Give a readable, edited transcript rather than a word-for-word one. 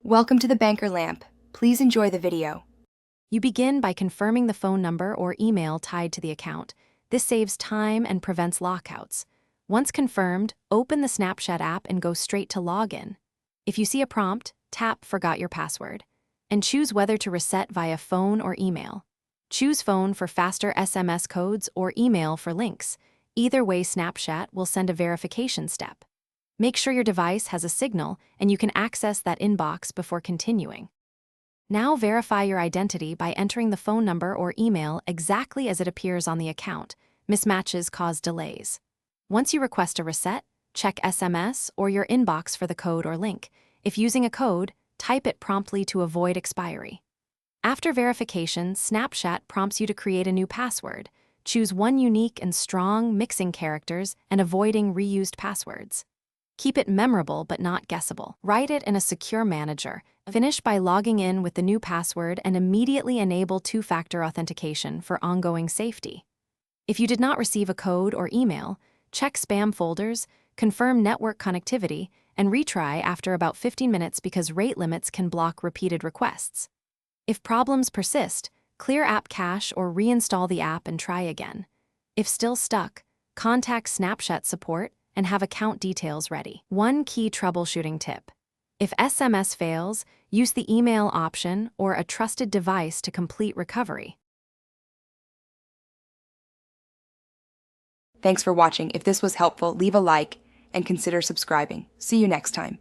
Welcome to the Banker Lamp. Please enjoy the video. You begin by confirming the phone number or email tied to the account. This saves time and prevents lockouts. Once confirmed, open the Snapchat app and go straight to Login. If you see a prompt, tap Forgot Your Password, and choose whether to reset via phone or email. Choose phone for faster SMS codes or email for links. Either way, Snapchat will send a verification step. Make sure your device has a signal and you can access that inbox before continuing. Now verify your identity by entering the phone number or email exactly as it appears on the account. Mismatches cause delays. Once you request a reset, check SMS or your inbox for the code or link. If using a code, type it promptly to avoid expiry. After verification, Snapchat prompts you to create a new password. Choose one unique and strong mixing characters and avoiding reused passwords. Keep it memorable but not guessable. Write it in a secure manager. Finish by logging in with the new password and immediately enable two-factor authentication for ongoing safety. If you did not receive a code or email, check spam folders, confirm network connectivity, and retry after about 15 minutes because rate limits can block repeated requests. If problems persist, clear app cache or reinstall the app and try again. If still stuck, contact Snapchat support and have account details ready. One key troubleshooting tip. If SMS fails, use the email option or a trusted device to complete recovery. Thanks for watching. If this was helpful, leave a like and consider subscribing. See you next time.